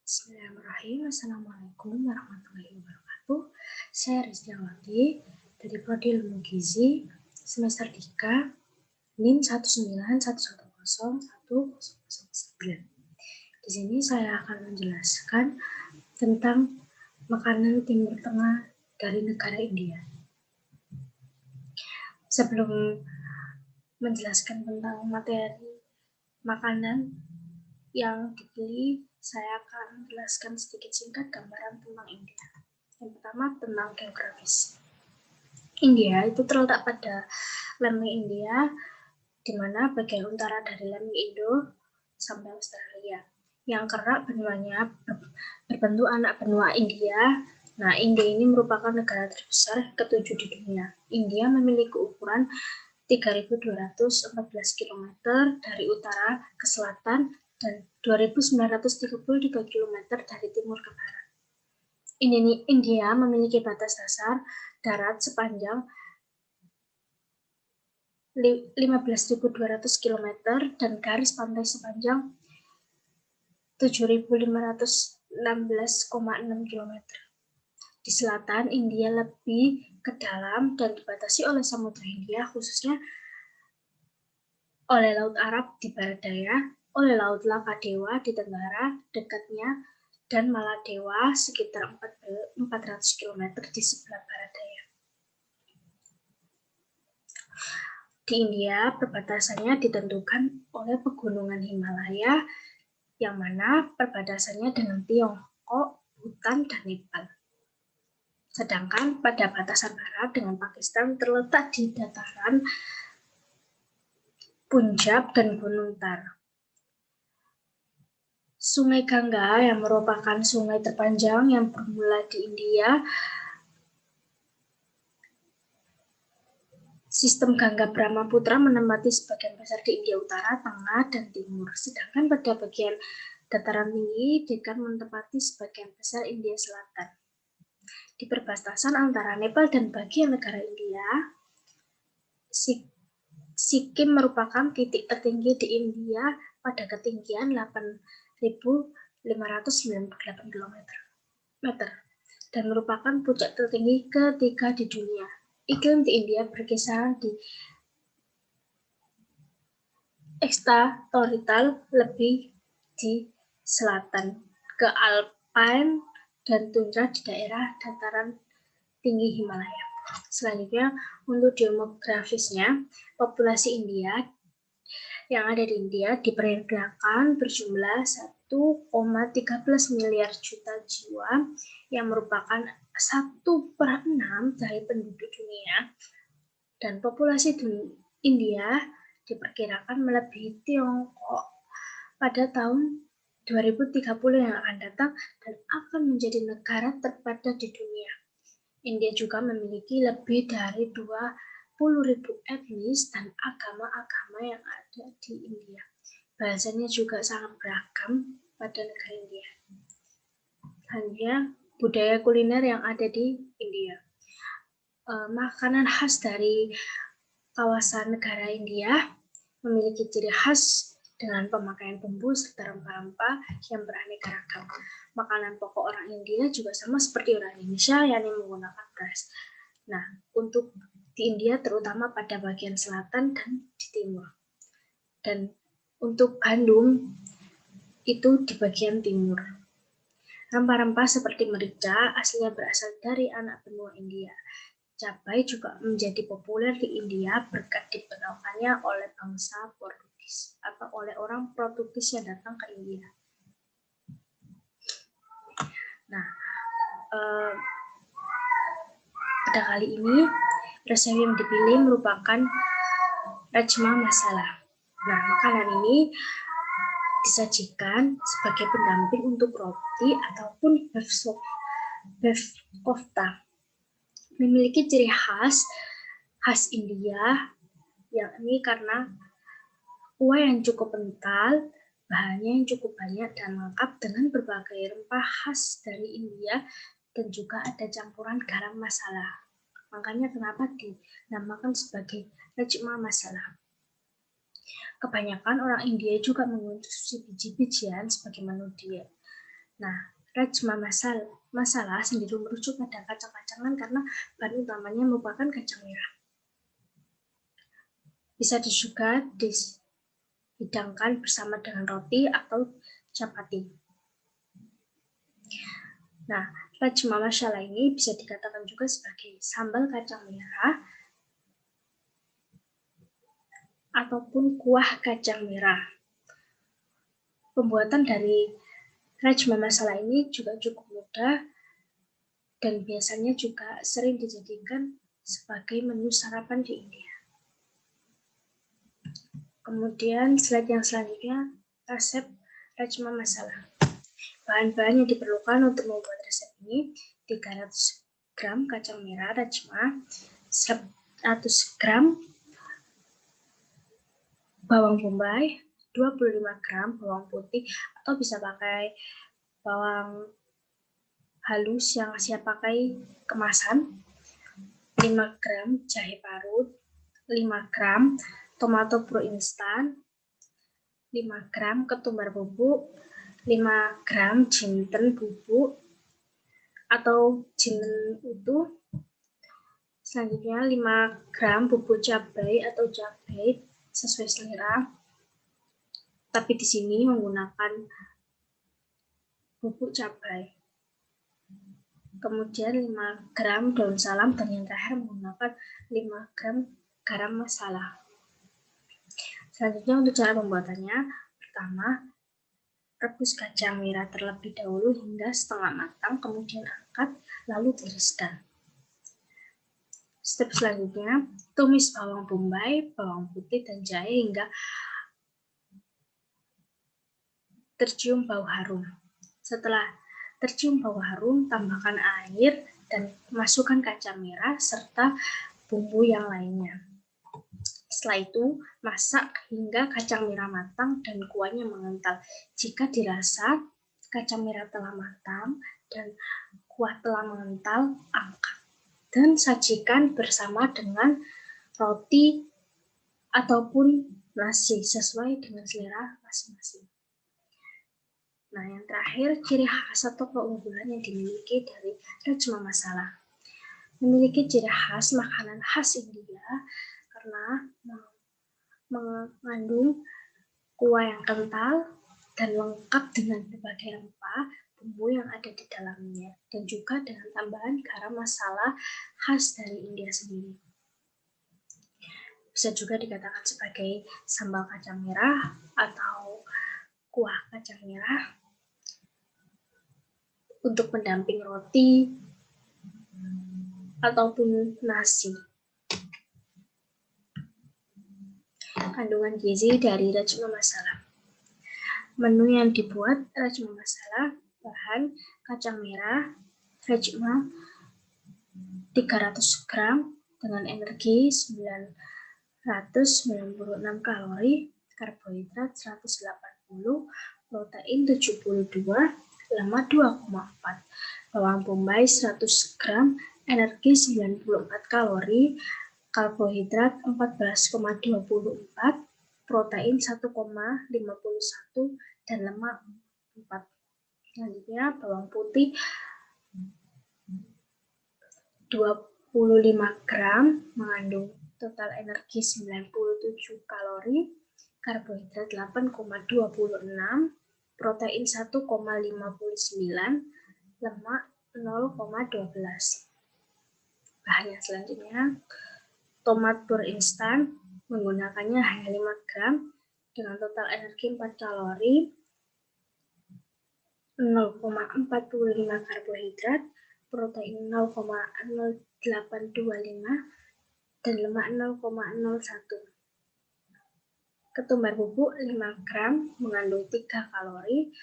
Bismillahirrahmanirrahim. Assalamualaikum warahmatullahi wabarakatuh. Saya Rizkyawati dari Prodi Ilmu Gizi semester 3 NIM 191110109. Di sini saya akan menjelaskan tentang makanan Timur Tengah dari negara India. Sebelum menjelaskan tentang materi makanan yang dipilih, saya akan menjelaskan sedikit singkat gambaran tentang India. Yang pertama, tentang geografis. India itu terletak pada lempeng India, di mana bagian utara dari lempeng Indo sampai Australia. Yang kerak benuanya berbentuk anak benua India. Nah, India ini merupakan negara terbesar ketujuh di dunia. India memiliki ukuran 3.214 km dari utara ke selatan dan 2.933 km dari timur ke barat. India memiliki batas dasar darat sepanjang 15.200 km dan garis pantai sepanjang 7.516,6 km. Di selatan, India lebih ke dalam dan dibatasi oleh Samudra Hindia, khususnya oleh Laut Arab di barat daya, oleh Laut Lakadewa di tenggara dekatnya, dan Maladewa sekitar 400 km di sebelah barat daya. Di India, perbatasannya ditentukan oleh pegunungan Himalaya, yang mana perbatasannya dengan Tiongkok, Bhutan, dan Nepal. Sedangkan pada batasan barat dengan Pakistan terletak di dataran Punjab dan Gunung Thar. Sungai Gangga yang merupakan sungai terpanjang yang bermula di India. Sistem Gangga Brahmaputra menempati sebagian besar di India Utara, Tengah, dan Timur. Sedangkan pada bagian dataran tinggi, Deccan menempati sebagian besar India Selatan. Di perbatasan antara Nepal dan bagian negara India, Sikkim merupakan titik tertinggi di India pada ketinggian 8.598 km dan merupakan puncak tertinggi ketiga di dunia. Iklim di India berkisar di ekstatorial lebih di selatan ke alpine dan tundra di daerah dataran tinggi Himalaya. Selanjutnya, untuk demografisnya, populasi India yang ada di India diperkirakan berjumlah 1,13 miliar juta jiwa, yang merupakan 1/6 dari penduduk dunia, dan populasi India diperkirakan melebihi Tiongkok pada tahun 2030 yang akan datang dan akan menjadi negara terpadat di dunia. India juga memiliki lebih dari 20.000 etnis dan agama-agama yang ada di India. Bahasanya juga sangat beragam pada negara India. Hanya budaya kuliner yang ada di India. Makanan khas dari kawasan negara India memiliki ciri khas dengan pemakaian bumbu serta rempah-rempah yang beraneka ragam. Makanan pokok orang India juga sama seperti orang Indonesia, yakni menggunakan beras. Nah, untuk di India terutama pada bagian selatan dan di timur. Dan untuk gandum itu di bagian timur. Rempah-rempah seperti merica aslinya berasal dari anak benua India. Cabai juga menjadi populer di India berkat diperkenalkannya oleh bangsa Portugis atau oleh orang Portugis yang datang ke India. Nah, pada kali ini resep yang dipilih merupakan rajma masala. Nah, makanan ini disajikan sebagai pendamping untuk roti ataupun beef kofta. Memiliki ciri khas India, yakni karena kuah yang cukup kental, bahannya yang cukup banyak dan lengkap dengan berbagai rempah khas dari India dan juga ada campuran garam masala. Makanya kenapa dinamakan sebagai rajma masala. Kebanyakan orang India juga mengonsumsi biji-bijian sebagai menu diet. Nah, rajma masala sendiri merujuk pada kacang-kacangan karena bahan utamanya merupakan kacang merah. Bisa juga dihidangkan bersama dengan roti atau chapati. Nah, rajma masala ini bisa dikatakan juga sebagai sambal kacang merah ataupun kuah kacang merah. Pembuatan dari rajma masala ini juga cukup mudah dan biasanya juga sering dijadikan sebagai menu sarapan di India. Kemudian slide yang selanjutnya, resep rajma masala. Bahan-bahan yang diperlukan untuk membuat resep ini: 300 gram kacang merah rajma, 100 gram bawang bombay, 25 gram bawang putih atau bisa pakai bawang halus yang siap pakai kemasan, 5 gram jahe parut, 5 gram tomato purut instan, 5 gram ketumbar bubuk, 5 gram jinten bubuk atau jinten utuh. Selanjutnya 5 gram bubuk cabai atau cabai sesuai selera. Tapi di sini menggunakan bubuk cabai. Kemudian 5 gram daun salam dan yang terakhir menggunakan 5 gram garam masala. Selanjutnya untuk cara pembuatannya, pertama, rebus kacang merah terlebih dahulu hingga setengah matang, kemudian angkat, lalu tiriskan. Step selanjutnya, tumis bawang bombay, bawang putih, dan jahe hingga tercium bau harum. Setelah tercium bau harum, tambahkan air dan masukkan kacang merah serta bumbu yang lainnya. Setelah itu, masak hingga kacang merah matang dan kuahnya mengental. Jika dirasa kacang merah telah matang dan kuah telah mengental, angkat dan sajikan bersama dengan roti ataupun nasi sesuai dengan selera masing-masing. Nah, yang terakhir, ciri khas atau keunggulan yang dimiliki dari rajma masala. Memiliki ciri khas makanan khas India karena mengandung kuah yang kental dan lengkap dengan berbagai rempah bumbu yang ada di dalamnya, dan juga dengan tambahan garam masala khas dari India sendiri. Bisa juga dikatakan sebagai sambal kacang merah atau kuah kacang merah untuk pendamping roti ataupun nasi. Kandungan gizi dari rajma masala. Menu yang dibuat rajma masala: bahan kacang merah rajma 300 gram dengan energi 996 kalori, karbohidrat 180, protein 72, lemak 2,4, bawang bombay 100 gram, energi 94 kalori, karbohidrat 14,24, protein 1,51, dan lemak 4. Selanjutnya bawang putih 25 gram mengandung total energi 97 kalori, karbohidrat 8,26, protein 1,59, lemak 0,12. Bahan yang selanjutnya, tomat pur instan menggunakannya hanya 5 gram dengan total energi 4 kalori, 0,425 karbohidrat, protein 0,0825, dan lemak 0,01. Ketumbar bubuk 5 gram mengandung 3 kalori,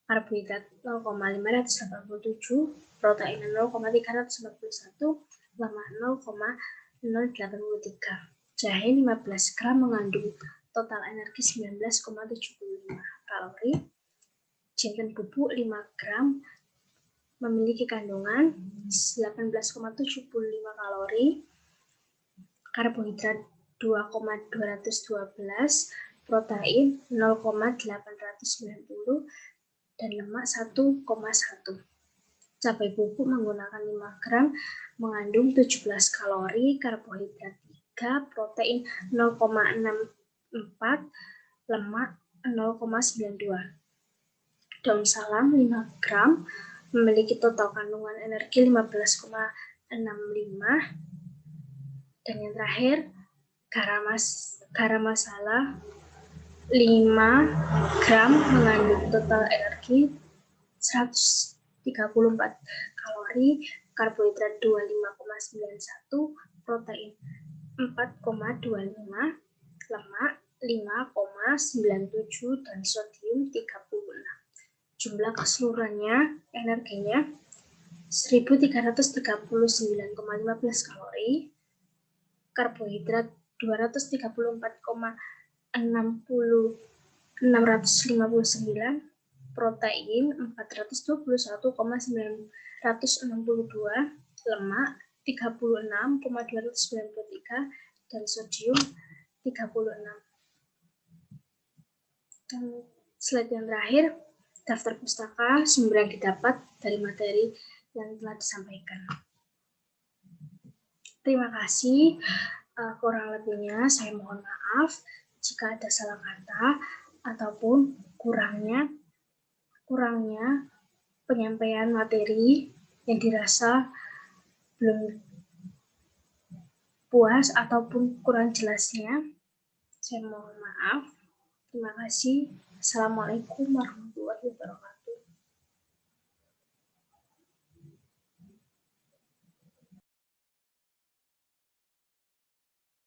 karbohidrat 0,587, protein 0,341, lemak 0,083. Jahe 15 gram mengandung total energi 19,75 kalori. Jinten bubuk 5 gram memiliki kandungan 18,75 kalori, karbohidrat 2,212, protein 0,890, dan lemak 1,1. Cabai bubuk menggunakan 5 gram mengandung 17 kalori, karbohidrat 3, protein 0,64, lemak 0,92. Daun salam 5 gram memiliki total kandungan energi 15,65. Dan yang terakhir, garam masala 5 gram mengandung total energi 134 kalori, karbohidrat 25,91, protein 4,25, lemak 5,97, dan sodium 36. Jumlah keseluruhannya energinya 1339,15 kalori, karbohidrat 234,659, protein 421,962, lemak 36,293, dan sodium 36. Dan slide yang terakhir, daftar pustaka sumber yang didapat dari materi yang telah disampaikan. Terima kasih. Kurang lebihnya saya mohon maaf jika ada salah kata ataupun kurangnya penyampaian materi yang dirasa belum puas ataupun kurang jelasnya. Saya mohon maaf. Terima kasih. Assalamualaikum warahmatullahi wabarakatuh.